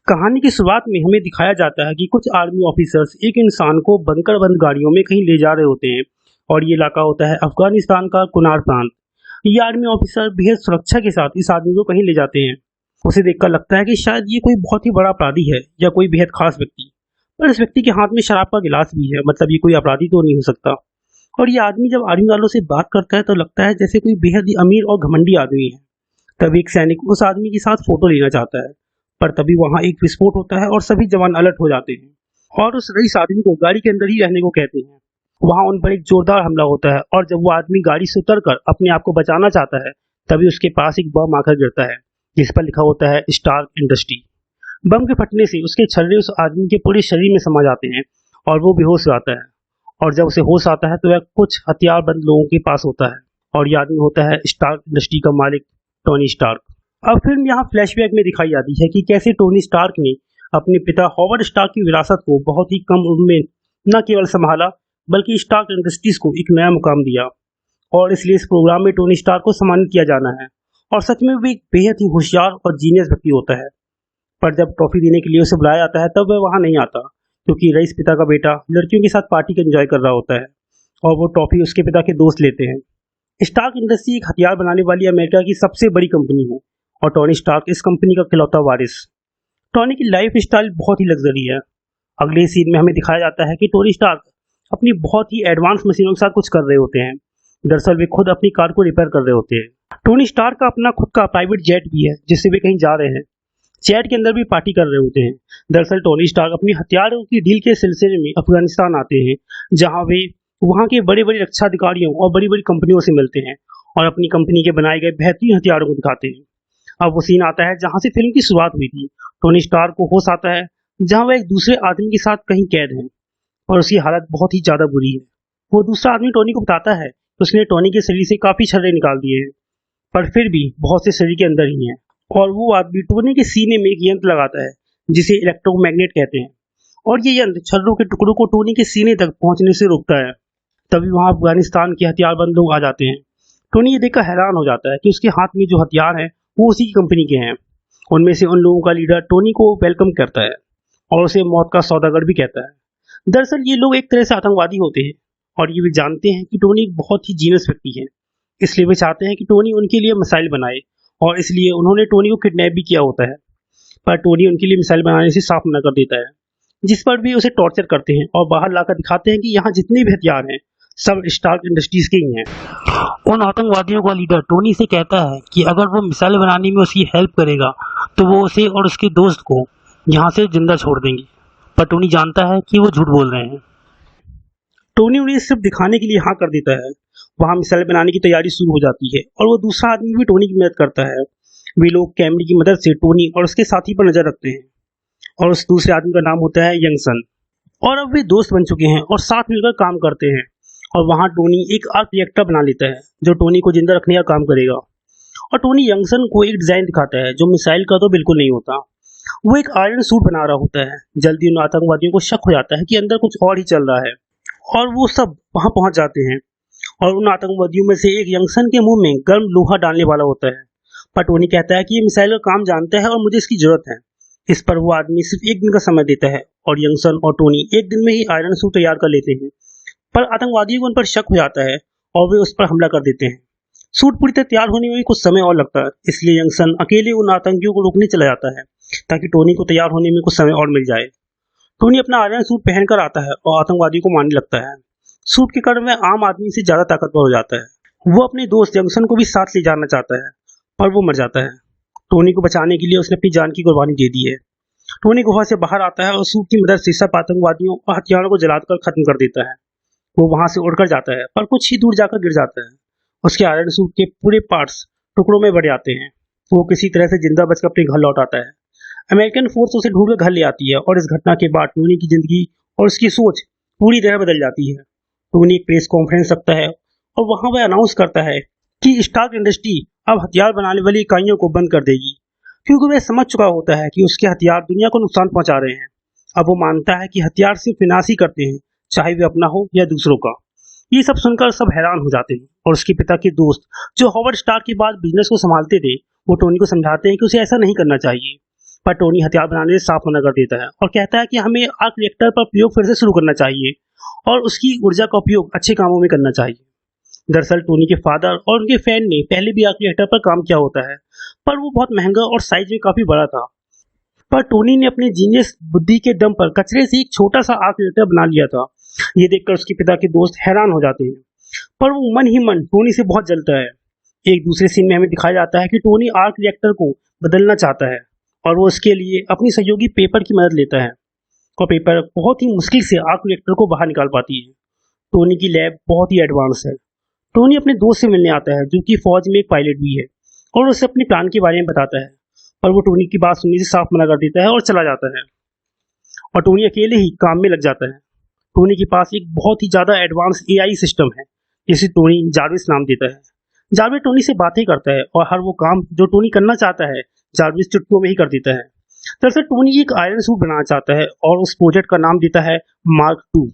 कहानी की शुरुआत में हमें दिखाया जाता है कि कुछ आर्मी ऑफिसर्स एक इंसान को बंकर बंद गाड़ियों में कहीं ले जा रहे होते हैं और ये इलाका होता है अफगानिस्तान का कुनार प्रांत। ये आर्मी ऑफिसर बेहद सुरक्षा के साथ इस आदमी को कहीं ले जाते हैं। उसे देखकर लगता है कि शायद ये कोई बहुत ही बड़ा अपराधी है या कोई बेहद खास व्यक्ति, पर इस व्यक्ति के हाथ में शराब का गिलास भी है, मतलब ये कोई अपराधी तो नहीं हो सकता। और ये आदमी जब आर्मी वालों से बात करता है तो लगता है जैसे कोई बेहद ही अमीर और घमंडी आदमी है। तब एक सैनिक उस आदमी के साथ फोटो लेना चाहता है, पर तभी वहां एक विस्फोट होता है और सभी जवान अलर्ट हो जाते हैं और उस रईस आदमी को गाड़ी के अंदर ही रहने को कहते हैं। वहां उन पर एक जोरदार हमला होता है और जब वो आदमी गाड़ी से उतरकर अपने आप को बचाना चाहता है तभी उसके पास एक बम आकर गिरता है जिस पर लिखा होता है स्टार्क इंडस्ट्री। बम के फटने से उसके छर्रे उस आदमी के पूरे शरीर में समा जाते हैं और वो बेहोश हो जाता है। और जब उसे होश आता है तो वह कुछ हथियारबंद लोगों के पास होता है और यह आदमी होता है स्टार्क इंडस्ट्री का मालिक टोनी स्टार्क। अब फिल्म यहाँ फ्लैशबैक में दिखाई जाती है कि कैसे टोनी स्टार्क ने अपने पिता हॉवर्ड स्टार्क की विरासत को बहुत ही कम उम्र में न केवल संभाला बल्कि स्टार्क इंडस्ट्रीज को एक नया मुकाम दिया और इसलिए इस प्रोग्राम में टोनी स्टार्क को सम्मानित किया जाना है। और सच में वो एक बेहद ही होशियार और जीनियस व्यक्ति होता है, पर जब ट्रॉफी देने के लिए उसे बुलाया जाता है तब वह वहाँ नहीं आता क्योंकि रईस पिता का बेटा लड़कियों के साथ पार्टी का एंजॉय कर रहा होता है और वो ट्रॉफी उसके पिता के दोस्त लेते हैं। स्टार्क इंडस्ट्री एक हथियार बनाने वाली अमेरिका की सबसे बड़ी कंपनी है और टोनी स्टार्क इस कंपनी का इकलौता वारिस। टोनी की लाइफ स्टाइल बहुत ही लग्जरी है। अगले सीन में हमें दिखाया जाता है कि टोनी स्टार्क अपनी बहुत ही एडवांस मशीनों के साथ कुछ कर रहे होते हैं। दरअसल वे खुद अपनी कार को रिपेयर कर रहे होते हैं। टोनी स्टार्क का अपना खुद का प्राइवेट जेट भी है जिससे वे कहीं जा रहे हैं। जेट के अंदर भी पार्टी कर रहे होते हैं। दरअसल टोनी स्टार्क अपनी हथियारों की डील के सिलसिले में अफगानिस्तान आते हैं जहां वे वहां के बड़े बड़े रक्षा अधिकारियों और बड़ी बड़ी कंपनियों से मिलते हैं और अपनी कंपनी के बनाए गए बेहतरीन हथियारों को दिखाते हैं। अब वो सीन आता है जहां से फिल्म की शुरुआत हुई थी। टोनी स्टार्क को होश आता है जहां वह एक दूसरे आदमी के साथ कहीं कैद है और उसकी हालत बहुत ही ज्यादा बुरी है। वो दूसरा आदमी टोनी को बताता है कि उसने टोनी के शरीर से काफी छर्रे निकाल दिए हैं, पर फिर भी बहुत से शरीर के अंदर ही हैं। और वो आदमी टोनी के सीने में एक यंत्र लगाता है जिसे इलेक्ट्रोमैग्नेट कहते हैं और ये यंत्र छर्रों के टुकड़ों को टोनी के सीने तक पहुंचने से रोकता है। तभी वहां अफगानिस्तान के हथियारबंद लोग आ जाते हैं। टोनी ये देखकर हैरान हो जाता है कि उसके हाथ में जो हथियार हैं वो उसी की कंपनी के हैं। उनमें से उन लोगों का लीडर टोनी को वेलकम करता है और उसे मौत का सौदागर भी कहता है। दरअसल ये लोग एक तरह से आतंकवादी होते हैं और ये भी जानते हैं कि टोनी एक बहुत ही जीनियस व्यक्ति है, इसलिए वे चाहते हैं कि टोनी उनके लिए मिसाइल बनाए और इसलिए उन्होंने टोनी को किडनैप भी किया होता है। पर टोनी उनके लिए मिसाइल बनाने से साफ मना कर देता है, जिस पर भी उसे टॉर्चर करते हैं और बाहर लाकर दिखाते हैं कि यहाँ जितने भी हथियार हैं सब स्टार्क इंडस्ट्रीज के ही हैं। उन आतंकवादियों का लीडर टोनी से कहता है कि अगर वो मिसाइल बनाने में उसकी हेल्प करेगा तो वो उसे और उसके दोस्त को यहाँ से जिंदा छोड़ देंगे, पर टोनी जानता है कि वो झूठ बोल रहे हैं। टोनी उन्हें सिर्फ दिखाने के लिए हाँ कर देता है। वहां मिसाइल बनाने की तैयारी शुरू हो जाती है और वो दूसरा आदमी भी टोनी की मदद करता है। वे लोग कैमरे की मदद से टोनी और उसके साथी पर नजर रखते हैं और उस दूसरे आदमी का नाम होता है यंगसन। और अब वे दोस्त बन चुके हैं और साथ मिलकर काम करते हैं। और वहां टोनी एक आर्क रिएक्टर बना लेता है जो टोनी को जिंदा रखने का काम करेगा। और टोनी यंगसन को एक डिजाइन दिखाता है जो मिसाइल का तो बिल्कुल नहीं होता। वो एक आयरन सूट बना रहा होता है। जल्दी उन आतंकवादियों को शक हो जाता है कि अंदर कुछ और ही चल रहा है और वो सब वहां पहुंच जाते हैं और उन आतंकवादियों में से एक यंगसन के मुंह में गर्म लोहा डालने वाला होता है। पर टोनी कहता है कि ये मिसाइल का काम जानता है और मुझे इसकी जरूरत है। इस पर वो आदमी सिर्फ एक दिन का समय देता है और यंगसन और टोनी एक दिन में ही आयरन सूट तैयार कर लेते हैं। पर आतंकवादियों को उन पर शक हो जाता है और वे उस पर हमला कर देते हैं। सूट पूरी तरह तैयार होने में भी कुछ समय और लगता है, इसलिए यंगसन अकेले उन आतंकियों को रोकने चला जाता है ताकि टोनी को तैयार होने में कुछ समय और मिल जाए। टोनी अपना आयरन सूट पहनकर आता है और आतंकवादियों को मारने लगता है। सूट के कारण वह आम आदमी से ज्यादा ताकतवर हो जाता है। वो अपने दोस्त यंगसन को भी साथ ले जाना चाहता है पर वो मर जाता है। टोनी को बचाने के लिए उसने अपनी जान की कुर्बानी दे दी है। टोनी गुफा से बाहर आता है और सूट की मदद से सब आतंकवादियों और हथियारों को जलाकर खत्म कर देता है। वो वहां से उड़कर जाता है पर कुछ ही दूर जाकर गिर जाता है। उसके आयरन सूट के पूरे पार्ट्स टुकड़ों में बढ़ जाते हैं। वो किसी तरह से जिंदा बचकर अपने घर लौट आता है। अमेरिकन फोर्स उसे ढूंढकर घर ले आती है और इस घटना के बाद टोनी की जिंदगी और उसकी सोच पूरी तरह बदल जाती है। टोनी एक प्रेस कॉन्फ्रेंस रखता है और वहां वह अनाउंस करता है कि स्टार्क इंडस्ट्री अब हथियार बनाने वाली इकाइयों को बंद कर देगी, क्योंकि वह समझ चुका होता है कि उसके हथियार दुनिया को नुकसान पहुंचा रहे हैं। अब वो मानता है कि हथियार सिर्फ विनाश ही करते हैं, चाहे वे अपना हो या दूसरों का। ये सब सुनकर सब हैरान हो जाते हैं और उसके पिता के दोस्त जो हॉवर्ड स्टार्क के बाद बिजनेस को संभालते थे वो टोनी को समझाते हैं कि उसे ऐसा नहीं करना चाहिए। पर टोनी हथियार बनाने से साफ मना कर देता है और कहता है कि हमें आर्क रिएक्टर पर प्रयोग फिर से शुरू करना चाहिए और उसकी ऊर्जा का उपयोग अच्छे कामों में करना चाहिए। दरअसल टोनी के फादर और उनके फैन ने पहले भी आर्क रिएक्टर पर काम किया होता है, पर वो बहुत महंगा और साइज में काफी बड़ा था। पर टोनी ने अपने जीनियस बुद्धि के दम पर कचरे से एक छोटा सा आर्क रिएक्टर बना लिया था। ये देखकर उसके पिता के दोस्त हैरान हो जाते हैं, पर वो मन ही मन टोनी से बहुत जलता है। एक दूसरे सीन में हमें दिखाया जाता है कि टोनी आर्क रिएक्टर को बदलना चाहता है और वो इसके लिए अपनी सहयोगी पेपर की मदद लेता है और पेपर बहुत ही मुश्किल से आर्क रिएक्टर को बाहर निकाल पाती है। टोनी की लैब बहुत ही एडवांस है। टोनी अपने दोस्त से मिलने आता है जो कि फौज में एक पायलट भी है और उसे अपने प्लान के बारे में बताता है, पर वो टोनी की बात सुनने से साफ मना कर देता है और चला जाता है और टोनी अकेले ही काम में लग जाता है। टोनी के पास एक बहुत ही ज़्यादा एडवांस एआई सिस्टम है जिसे टोनी जार्विस नाम देता है। जार्विस टोनी से बातें करता है और हर वो काम जो टोनी करना चाहता है जार्विस चुटकियों में ही कर देता है। दरअसल टोनी एक आयरन सूट बनाना चाहता है और उस प्रोजेक्ट का नाम देता है मार्क 2।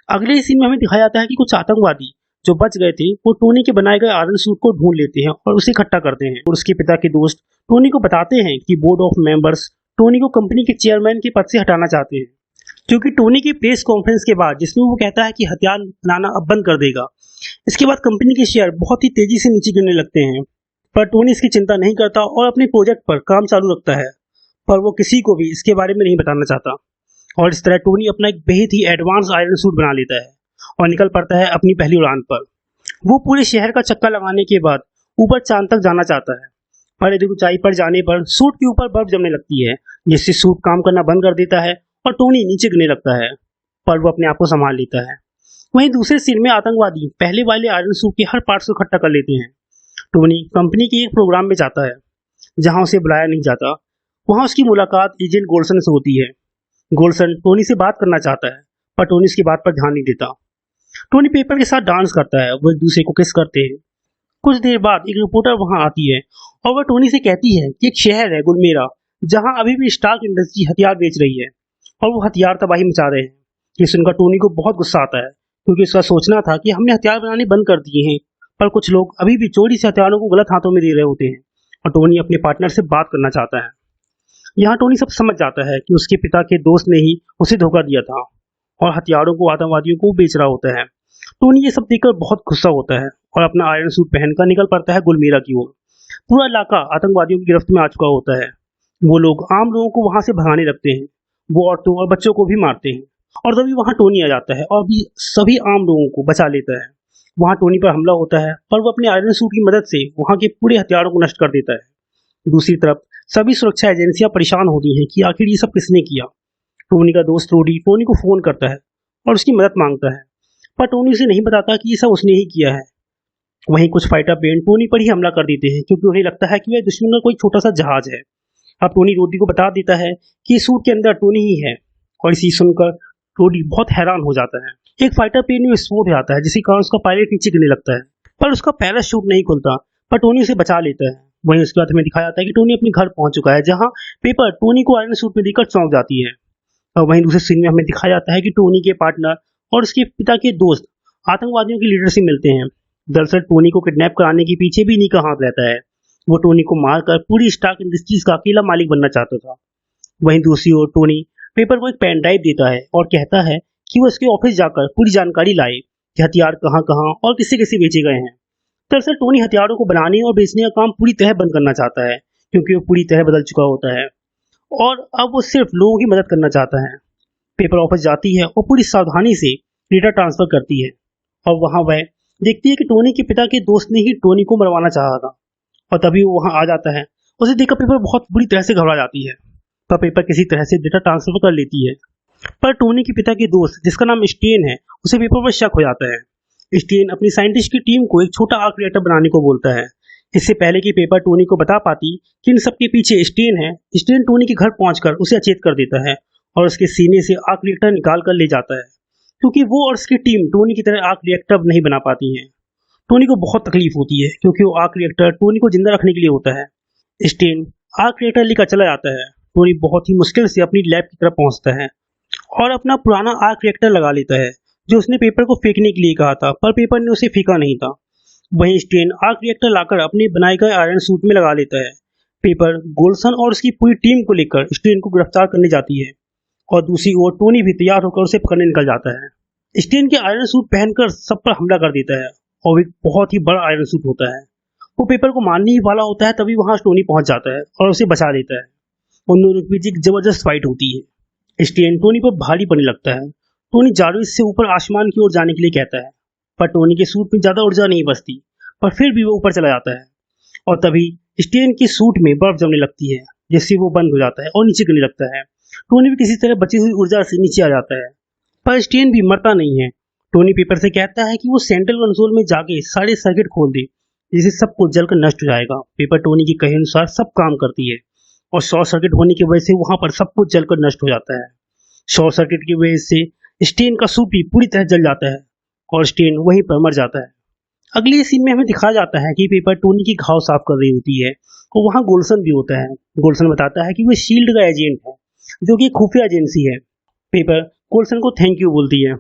अगले सीन में हमें दिखाया जाता है कि कुछ आतंकवादी जो बच गए थे वो टोनी के बनाए गए आयरन सूट को ढूंढ लेते हैं और उसे इकट्ठा करते हैं और उसके पिता के दोस्त टोनी को बताते हैं कि बोर्ड ऑफ मेंबर्स टोनी को कंपनी के चेयरमैन के पद से हटाना चाहते हैं, क्योंकि टोनी की प्रेस कॉन्फ्रेंस के बाद जिसमें वो कहता है कि हथियार बनाना अब बंद कर देगा, इसके बाद कंपनी के शेयर बहुत ही तेजी से नीचे गिरने लगते हैं। पर टोनी इसकी चिंता नहीं करता और अपने प्रोजेक्ट पर काम चालू रखता है, पर वो किसी को भी इसके बारे में नहीं बताना चाहता और इस तरह टोनी अपना एक बेहद ही एडवांस आयरन सूट बना लेता है और निकल पड़ता है अपनी पहली उड़ान पर। वो पूरे शहर का चक्कर लगाने के बाद ऊपर चांद तक जाना चाहता है, पर अधिक ऊंचाई पर जाने पर सूट के ऊपर बर्फ जमने लगती है जिससे सूट काम करना बंद कर देता है और टोनी नीचे गिरने लगता है, पर वो अपने आप को संभाल लेता है। वहीं दूसरे सीन में आतंकवादी पहले वाले आयरन सूट के हर पार्ट्स को इकट्ठा कर लेते हैं। टोनी कंपनी के एक प्रोग्राम में जाता है जहां उसे बुलाया नहीं जाता। वहां उसकी मुलाकात एजेंट गोल्सन से होती है। गोल्सन टोनी से बात करना चाहता है, पर टोनी उसकी बात पर ध्यान नहीं देता। टोनी पेपर के साथ डांस करता है, वो एक दूसरे को किस करते हैं। कुछ देर बाद एक रिपोर्टर वहां आती है और वह टोनी से कहती है कि एक शहर है गुलमेरा जहां अभी भी स्टार्क इंडस्ट्री हथियार बेच रही है और वो हथियार तबाही मचा रहे हैं। ये सुनकर टोनी को बहुत गुस्सा आता है, क्योंकि उसका सोचना था कि हमने हथियार बनाने बंद कर दिए हैं, पर कुछ लोग अभी भी चोरी से हथियारों को गलत हाथों में दे रहे होते हैं और टोनी अपने पार्टनर से बात करना चाहता है। यहाँ टोनी सब समझ जाता है कि उसके पिता के दोस्त ने ही उसे धोखा दिया था और हथियारों को आतंकवादियों को बेच रहा होता है। टोनी ये सब देखकर बहुत गुस्सा होता है और अपना आयरन सूट पहनकर निकल पड़ता है गुलमेरा की ओर। पूरा इलाका आतंकवादियों की गिरफ्त में आ चुका होता है। वो लोग आम लोगों को वहां से भगाने लगते हैं, वो औरतों और बच्चों को भी मारते हैं और तभी वहां टोनी आ जाता है और भी सभी आम लोगों को बचा लेता है। वहां टोनी पर हमला होता है, पर वो अपने आयरन सूट की मदद से वहां के पूरे हथियारों को नष्ट कर देता है। दूसरी तरफ सभी सुरक्षा एजेंसियां परेशान होती हैं कि आखिर ये सब किसने किया। टोनी का दोस्त रोडी टोनी को फोन करता है और उसकी मदद मांगता है, पर टोनी उसे नहीं बताता कि ये सब उसने ही किया है। वहीं कुछ फाइटर प्लेन टोनी पर ही हमला कर देते हैं, क्योंकि उन्हें लगता है कि वह दुश्मन का कोई छोटा सा जहाज है। अब टोनी रोडी को बता देता है कि सूट के अंदर टोनी ही है और इसी सुनकर रोडी बहुत हैरान हो जाता है। एक फाइटर प्लेन में विस्फोट हो जाता है जिसके कारण उसका पायलट नीचे गिरने लगता है, पर उसका पैराशूट नहीं खुलता, पर टोनी उसे बचा लेता है। वहीं उसके बाद हमें दिखाया जाता है कि टोनी अपने घर पहुंच चुका है, जहां पेपर टोनी को आयरन सूट में देकर चौंक जाती है। और वहीं दूसरे सीन में हमें दिखाया जाता है कि टोनी के पार्टनर और उसके पिता के दोस्त आतंकवादियों के लीडर से मिलते हैं। दरअसल टोनी को किडनैप कराने के पीछे भी इन्हीं का हाथ रहता है। वो टोनी को मारकर पूरी स्टार्क इंडस्ट्रीज का अकेला मालिक बनना चाहता था। वहीं दूसरी ओर टोनी पेपर को एक पेन ड्राइव देता है और कहता है कि वो उसके ऑफिस जाकर पूरी जानकारी लाए कि हथियार कहाँ कहाँ और किससे किससे बेचे गए हैं। दरअसल टोनी हथियारों को बनाने और बेचने का काम पूरी तरह बंद करना चाहता है, क्योंकि वो पूरी तरह बदल चुका होता है और अब वो सिर्फ लोगों की मदद करना चाहता है। पेपर ऑफिस जाती है और पूरी सावधानी से डेटा ट्रांसफर करती है और वहां वह देखती है कि टोनी के पिता के दोस्त ने ही टोनी को मरवाना चाहा था और तभी वो वहां आ जाता है। उसे देखकर पेपर बहुत बुरी तरह से घबरा जाती है, पर पेपर किसी तरह से डेटा ट्रांसफर कर लेती है। पर टोनी के पिता के दोस्त जिसका नाम स्टेन है उसे पेपर पर शक हो जाता है। स्टेन अपनी साइंटिस्ट की टीम को एक छोटा आर्क रिएक्टर बनाने को बोलता है। इससे पहले कि पेपर टोनी को बता पाती कि इन सबके पीछे स्टेन है, स्टेन टोनी के घर पहुंचकर उसे अचेत कर देता है और उसके सीने से आर्क रिएक्टर निकाल कर ले जाता है, क्योंकि वो और उसकी टीम टोनी की तरह आर्क रिएक्टर नहीं बना पाती हैं। टोनी को बहुत तकलीफ होती है, क्योंकि वो आर्क रिएक्टर टोनी को जिंदा रखने के लिए होता है। स्टेन आर्क रिएक्टर लेकर चला जाता है। टोनी बहुत ही मुश्किल से अपनी लैब की तरफ पहुंचता है और अपना पुराना आर्क रिएक्टर लगा लेता है, जो उसने पेपर को फेंकने के लिए कहा था, पर पेपर ने उसे फेंका नहीं था। वहीं स्टेन आर्क रिएक्टर लाकर अपने बनाए गए आयरन सूट में लगा लेता है। पेपर गोल्सन और उसकी पूरी टीम को लेकर स्टेन को गिरफ्तार करने जाती है और दूसरी ओर टोनी भी तैयार होकर उसे पकड़ने निकल जाता है। स्टेन के आयरन सूट पहनकर सब पर हमला कर देता है और एक बहुत ही बड़ा आयरन सूट होता है। वो पेपर को मारने ही वाला होता है, तभी वहां टोनी पहुंच जाता है और उसे बचा देता है। उन दोनों के बीच एक जबरदस्त फाइट होती है। स्टेन टोनी पर भारी पड़ने लगता है। टोनी जारविस से ऊपर आसमान की ओर जाने के लिए कहता है, पर टोनी के सूट में ज्यादा ऊर्जा नहीं बचती, पर फिर भी वो ऊपर चला जाता है और तभी स्टेन के सूट में बर्फ जमने लगती है, जिससे वो बंद हो जाता है और नीचे गिरने लगता है। टोनी भी किसी तरह बची हुई ऊर्जा से नीचे आ जाता है, पर स्टेन भी मरता नहीं है। टोनी पेपर से कहता है कि वो सेंट्रल कंसोल में जाके सारे सर्किट खोल दे, जिससे सब कुछ जलकर नष्ट हो जाएगा। पेपर टोनी के कहे अनुसार सब काम करती है और शॉर्ट सर्किट होने की वजह से वहां पर सब कुछ जलकर नष्ट हो जाता है। शॉर्ट सर्किट की वजह से स्टेन का सूट भी पूरी तरह जल जाता है और स्टेन वहीं पर मर जाता है। अगले सीन में हमें दिखाया जाता है कि पेपर टोनी की घाव साफ कर रही होती है और वहां गोल्सन भी होता है। गोल्सन बताता है कि वो शील्ड का एजेंट है, जो कि खुफिया एजेंसी है। पेपर गोल्सन को थैंक यू बोलती है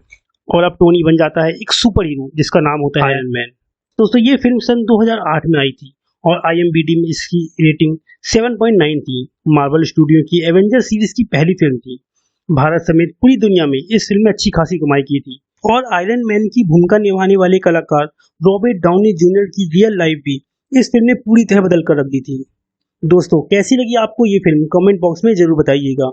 और अब टोनी बन जाता है एक सुपर हीरो जिसका नाम होता है आयरन मैन। दोस्तों, ये फिल्म सन 2008 में आई थी और IMDb में इसकी रेटिंग 7.9 थी। मार्वल स्टूडियो की एवेंजर सीरीज की पहली फिल्म थी। भारत समेत पूरी दुनिया में इस फिल्म ने अच्छी खासी कमाई की थी और आयरन मैन की भूमिका निभाने वाले कलाकार रॉबर्ट डाउनी जूनियर की रियल लाइफ भी इस फिल्म ने पूरी तरह बदल कर रख दी थी। दोस्तों, कैसी लगी आपको ये फिल्म? कमेंट बॉक्स में जरूर बताइएगा।